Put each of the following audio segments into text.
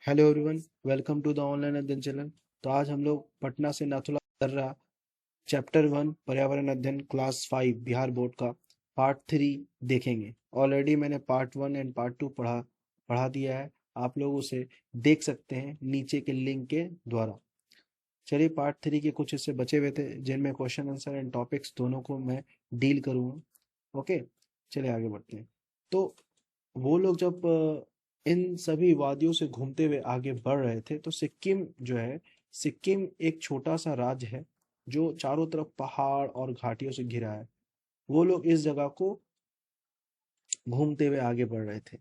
Hello everyone, welcome to the online Adhyayan channel. तो आज हम लोग पटना से नाथुला कर रहा चैप्टर 1 पर्यावरण अध्ययन क्लास 5 बिहार बोर्ड का पार्ट 3 देखेंगे। ऑलरेडी मैंने पार्ट 1 एंड पार्ट 2 पढ़ा दिया है। आप लोग उसे देख सकते हैं नीचे के लिंक के द्वारा। चलिए, पार्ट 3 के कुछ हिस्से बचे हुए थे जिनमें क्वेश्चन आंसर एंड टॉपिक्स दोनों को मैं डील करूँगा। ओके, चलिए आगे बढ़ते हैं। तो वो लोग जब इन सभी वादियों से घूमते हुए आगे बढ़ रहे थे तो सिक्किम जो है, सिक्किम एक छोटा सा राज्य है जो चारों तरफ पहाड़ और घाटियों से घिरा है। वो लोग इस जगह को घूमते हुए आगे बढ़ रहे थे।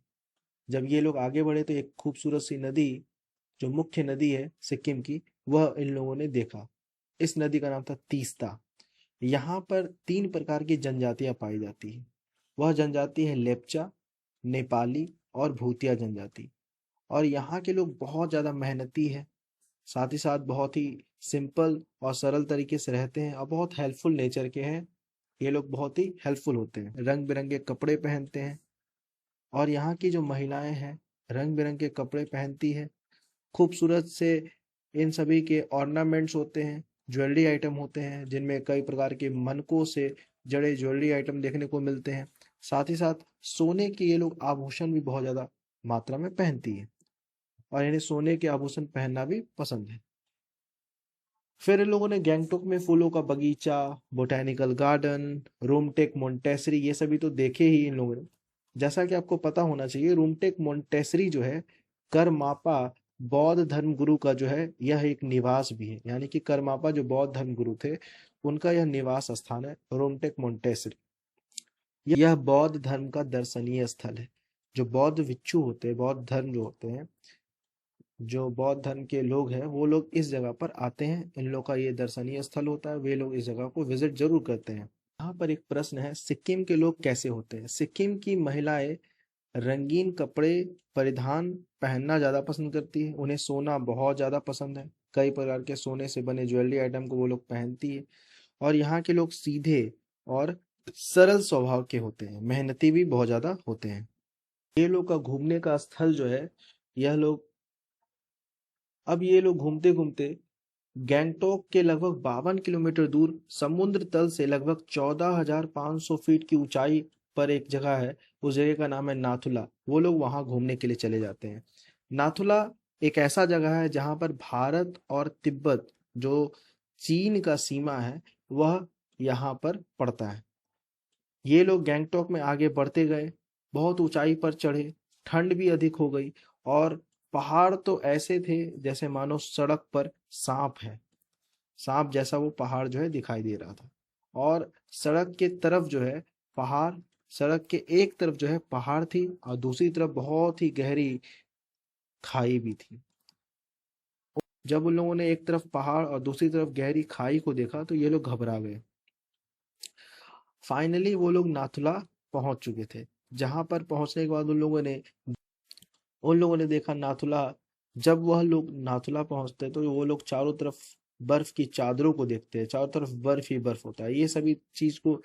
जब ये लोग आगे बढ़े तो एक खूबसूरत सी नदी, जो मुख्य नदी है सिक्किम की, वह इन लोगों ने देखा। इस नदी का नाम था तीस्ता। यहाँ पर 3 प्रकार की जनजातियां पाई जाती हैं। वह जनजाति है लेप्चा, नेपाली और भूतिया जनजाति। और यहाँ के लोग बहुत ज़्यादा मेहनती हैं, साथ ही साथ बहुत ही सिंपल और सरल तरीके से रहते हैं और बहुत हेल्पफुल नेचर के हैं। ये लोग बहुत ही हेल्पफुल होते हैं, रंग बिरंगे कपड़े पहनते हैं। और यहाँ की जो महिलाएं हैं रंग बिरंगे कपड़े पहनती हैं, खूबसूरत से इन सभी के ऑर्नामेंट्स होते हैं, ज्वेलरी आइटम होते हैं जिनमें कई प्रकार के मनकों से जड़े ज्वेलरी आइटम देखने को मिलते हैं। साथ ही साथ सोने के ये लोग आभूषण भी बहुत ज़्यादा मात्रा में पहनती है और इन्हें सोने के आभूषण पहनना भी पसंद है। फिर इन लोगों ने गैंगटॉक में फूलों का बगीचा, बोटेनिकल गार्डन, रूमटेक मोन्टेसरी ये सभी तो देखे ही इन लोगों ने। जैसा कि आपको पता होना चाहिए, रूमटेक मोन्टेसरी जो है करमापा बौद्ध धर्म गुरु का जो है यह एक निवास भी है। यानी कि करमापा जो बौद्ध धर्म गुरु थे उनका यह निवास स्थान है रूमटेक मोन्टेसरी। यह बौद्ध धर्म का दर्शनीय स्थल है। जो बौद्ध भिक्षु होते हैं, बौद्ध धर्म जो होते हैं, जो बौद्ध धर्म के लोग हैं वो लोग इस जगह पर आते हैं। इन लोग का ये दर्शनीय स्थल होता है, वे लोग इस जगह को विजिट जरूर करते हैं। यहाँ पर एक प्रश्न है, सिक्किम के लोग कैसे होते हैं? सिक्किम की महिलाएं रंगीन कपड़े परिधान पहनना ज्यादा पसंद करती है। उन्हें सोना बहुत ज्यादा पसंद है। कई प्रकार के सोने से बने ज्वेलरी आइटम को वो लोग पहनती है। और यहाँ के लोग सीधे और सरल स्वभाव के होते हैं, मेहनती भी बहुत ज्यादा होते हैं। ये लोग का घूमने का स्थल जो है, यह लोग अब ये लोग घूमते घूमते गैंगटोक के लगभग 52 किलोमीटर दूर समुद्र तल से लगभग 14,500 फीट की ऊंचाई पर एक जगह है। उस जगह का नाम है नाथुला। वो लोग वहां घूमने के लिए चले जाते हैं। नाथुला एक ऐसा जगह है जहां पर भारत और तिब्बत, जो चीन का सीमा है, वह यहाँ पर पड़ता है। ये लोग गैंगटॉक में आगे बढ़ते गए, बहुत ऊंचाई पर चढ़े, ठंड भी अधिक हो गई और पहाड़ तो ऐसे थे जैसे मानो सड़क पर सांप है। सांप जैसा वो पहाड़ जो है दिखाई दे रहा था। और सड़क के तरफ जो है पहाड़, सड़क के एक तरफ जो है पहाड़ थी और दूसरी तरफ बहुत ही गहरी खाई भी थी। जब उन लोगों ने एक तरफ पहाड़ और दूसरी तरफ गहरी खाई को देखा तो ये लोग घबरा गए। फाइनली वो लोग नाथुला पहुंच चुके थे। जहां पर पहुंचने के बाद उन लोगों ने देखा नाथुला। जब वह लोग नाथुला पहुंचते तो वो लोग चारों तरफ बर्फ की चादरों को देखते हैं। चारों तरफ बर्फ ही बर्फ होता है। ये सभी चीज को,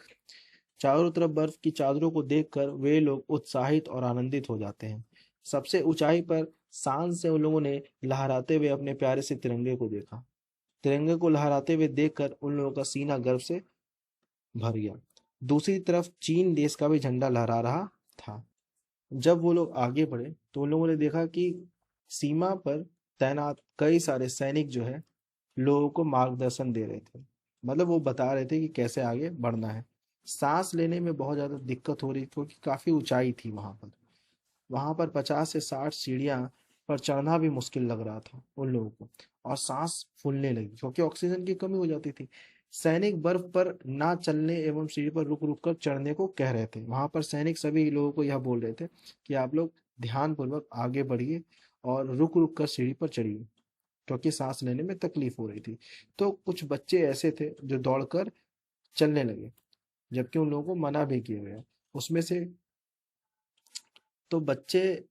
चारों तरफ बर्फ की चादरों को देखकर वे लोग उत्साहित और आनंदित हो जाते हैं। सबसे ऊंचाई पर शान से उन लोगों ने लहराते हुए अपने प्यारे से तिरंगे को देखा। तिरंगे को लहराते हुए देखकर उन लोगों का सीना गर्व से भर गया। दूसरी तरफ चीन देश का भी झंडा लहरा रहा था। जब वो लोग आगे बढ़े तो उन लोगों ने देखा कि सीमा पर तैनात कई सारे सैनिक जो है लोगों को मार्गदर्शन दे रहे थे। मतलब वो बता रहे थे कि कैसे आगे बढ़ना है। सांस लेने में बहुत ज्यादा दिक्कत हो रही थी क्योंकि काफी ऊंचाई थी वहां पर 50 से 60 सीढ़ियां पर चढ़ना भी मुश्किल लग रहा था उन लोगों को। और सांस फूलने लगी क्योंकि ऑक्सीजन की कमी हो जाती थी। सैनिक बर्फ पर ना चलने एवं सीढ़ी पर रुक रुक कर चढ़ने को कह रहे थे। वहां पर सैनिक सभी लोगों को यह बोल रहे थे कि आप लोग ध्यान पूर्वक आगे बढ़िए और रुक रुक कर सीढ़ी पर चढ़िए, क्योंकि सांस लेने में तकलीफ हो रही थी। तो कुछ बच्चे ऐसे थे जो दौड़कर चलने लगे, जबकि उन लोगों को मना भी किया गया। उसमें से तो बच्चे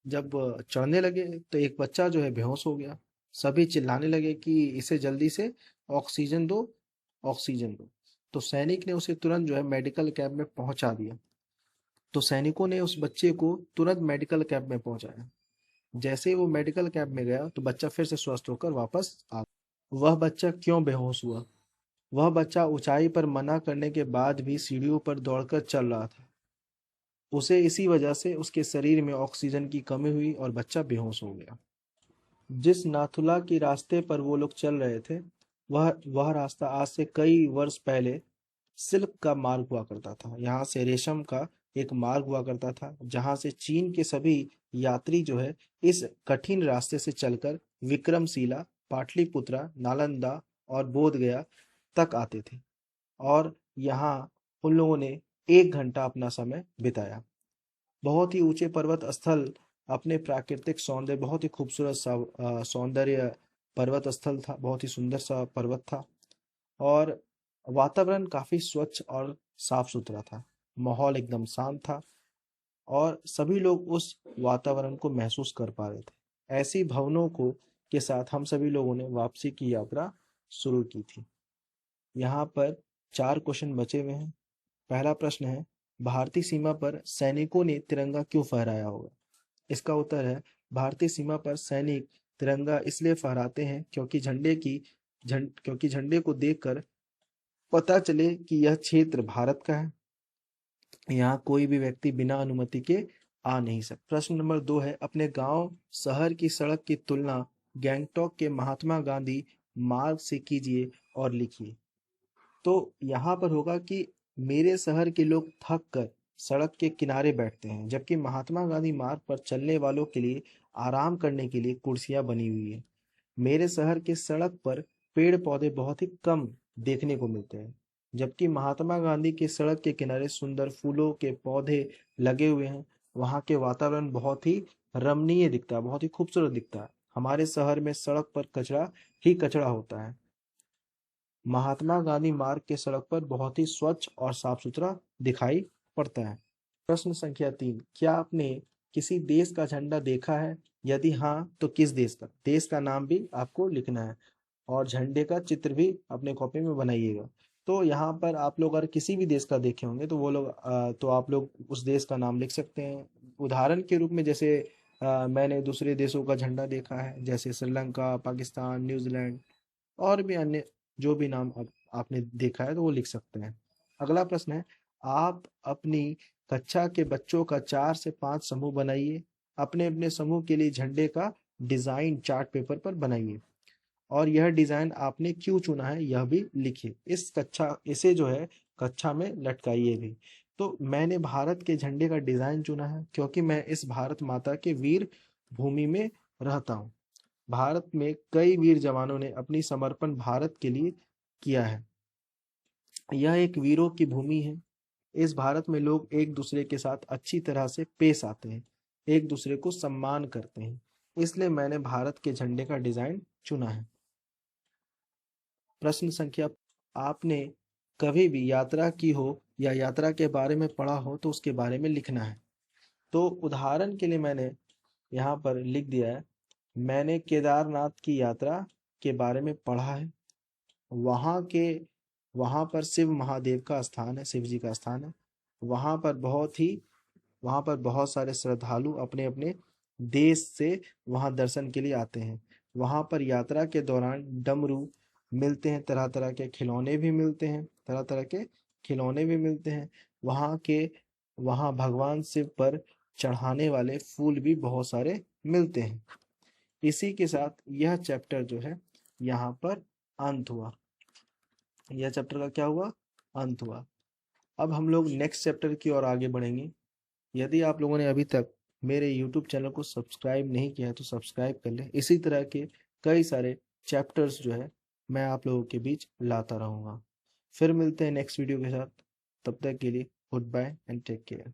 जब चढ़ने लगे तो एक बच्चा जो है बेहोश हो गया। सभी चिल्लाने लगे कि इसे जल्दी से ऑक्सीजन दो, ऑक्सीजन दो। तो सैनिक ने उसे तुरंत जो है मेडिकल कैंप में पहुंचा दिया। तो सैनिकों ने उस बच्चे को तुरंत मेडिकल कैंप में पहुंचाया। जैसे ही वो मेडिकल कैंप में गया तो बच्चा फिर से स्वस्थ होकर वापस आ गया। वह बच्चा क्यों बेहोश हुआ? वह बच्चा ऊंचाई पर मना करने के बाद भी सीढ़ियों पर दौड़कर चल रहा था। उसे इसी वजह से उसके शरीर में ऑक्सीजन की कमी हुई और बच्चा बेहोश हो गया। जिस नाथुला के रास्ते पर वो लोग चल रहे थे, वह रास्ता आज से कई वर्ष पहले सिल्क का मार्ग हुआ करता था। यहाँ से रेशम का एक मार्ग हुआ करता था, जहाँ से चीन के सभी यात्री जो है इस कठिन रास्ते से चलकर विक्रमशिला, पाटलिपुत्रा, नालंदा और बोध गया तक आते थे। और यहाँ उन लोगों ने 1 घंटा अपना समय बिताया। बहुत ही ऊंचे पर्वत स्थल अपने प्राकृतिक सौंदर्य, बहुत ही खूबसूरत सा सौंदर्य पर्वत स्थल था, बहुत ही सुंदर सा पर्वत था। और वातावरण काफी स्वच्छ और साफ सुथरा था। माहौल एकदम शांत था और सभी लोग उस वातावरण को महसूस कर पा रहे थे। ऐसी भवनों को के साथ हम सभी लोगों ने वापसी की यात्रा शुरू की थी। यहाँ पर 4 क्वेश्चन बचे हुए हैं। पहला प्रश्न है, भारतीय सीमा पर सैनिकों ने तिरंगा क्यों फहराया होगा? इसका उत्तर है, भारतीय सीमा पर सैनिक तिरंगा इसलिए फहराते हैं क्योंकि झंडे को देखकर पता चले कि यह क्षेत्र भारत का है। यहाँ कोई भी व्यक्ति बिना अनुमति के आ नहीं सकता। प्रश्न नंबर 2 है, अपने गांव शहर की सड़क की तुलना गैंगटॉक के महात्मा गांधी मार्ग से कीजिए और लिखिए। तो यहाँ पर होगा कि मेरे शहर के लोग थक कर सड़क के किनारे बैठते हैं, जबकि महात्मा गांधी मार्ग पर चलने वालों के लिए आराम करने के लिए कुर्सियां बनी हुई है। मेरे शहर के सड़क पर पेड़ पौधे बहुत ही कम देखने को मिलते हैं, जबकि महात्मा गांधी के सड़क के किनारे सुंदर फूलों के पौधे लगे हुए हैं। वहाँ के वातावरण बहुत ही रमणीय दिखता है, बहुत ही खूबसूरत दिखता है। हमारे शहर में सड़क पर कचरा ही कचरा होता है। महात्मा गांधी मार्ग के सड़क पर बहुत ही स्वच्छ और साफ सुथरा दिखाई पड़ता है। प्रश्न संख्या 3, क्या आपने किसी देश का झंडा देखा है? यदि हाँ तो किस देश का? देश का नाम भी आपको लिखना है और झंडे का चित्र भी अपने कॉपी में बनाइएगा। तो यहाँ पर आप लोग अगर किसी भी देश का देखे होंगे तो तो आप लोग उस देश का नाम लिख सकते हैं। उदाहरण के रूप में जैसे मैंने दूसरे देशों का झंडा देखा है, जैसे श्रीलंका, पाकिस्तान, न्यूजीलैंड और भी अन्य जो भी नाम आपने देखा है तो वो लिख सकते हैं। अगला प्रश्न है, आप अपनी कक्षा के बच्चों का 4 से 5 समूह बनाइए। अपने अपने समूह के लिए झंडे का डिजाइन चार्ट पेपर पर बनाइए और यह डिजाइन आपने क्यों चुना है यह भी लिखिए। इसे जो है कक्षा में लटकाइए भी। तो मैंने भारत के झंडे का डिजाइन चुना है क्योंकि मैं इस भारत माता के वीर भूमि में रहता हूँ। भारत में कई वीर जवानों ने अपनी समर्पण भारत के लिए किया है। यह एक वीरों की भूमि है। इस भारत में लोग एक दूसरे के साथ अच्छी तरह से पेश आते हैं, एक दूसरे को सम्मान करते हैं। इसलिए मैंने भारत के झंडे का डिजाइन चुना है। प्रश्न संख्या, आपने कभी भी यात्रा की हो या यात्रा के बारे में पढ़ा हो तो उसके बारे में लिखना है। तो उदाहरण के लिए मैंने यहाँ पर लिख दिया है, मैंने केदारनाथ की यात्रा के बारे में पढ़ा है। वहाँ के वहाँ पर शिव महादेव का स्थान है, शिव जी का स्थान है। वहाँ पर बहुत ही वहाँ पर बहुत सारे श्रद्धालु अपने अपने देश से वहाँ दर्शन के लिए आते हैं। वहाँ पर यात्रा के दौरान डमरू मिलते हैं, तरह तरह के खिलौने भी मिलते हैं, तरह तरह के खिलौने भी मिलते हैं। वहाँ भगवान शिव पर चढ़ाने वाले फूल भी बहुत सारे मिलते हैं। इसी के साथ यह चैप्टर जो है यहाँ पर अंत हुआ। यह चैप्टर का क्या हुआ? अंत हुआ। अब हम लोग नेक्स्ट चैप्टर की ओर आगे बढ़ेंगे। यदि आप लोगों ने अभी तक मेरे YouTube चैनल को सब्सक्राइब नहीं किया है तो सब्सक्राइब कर लें। इसी तरह के कई सारे चैप्टर्स जो है मैं आप लोगों के बीच लाता रहूँगा। फिर मिलते हैं नेक्स्ट वीडियो के साथ। तब तक के लिए goodbye and take care.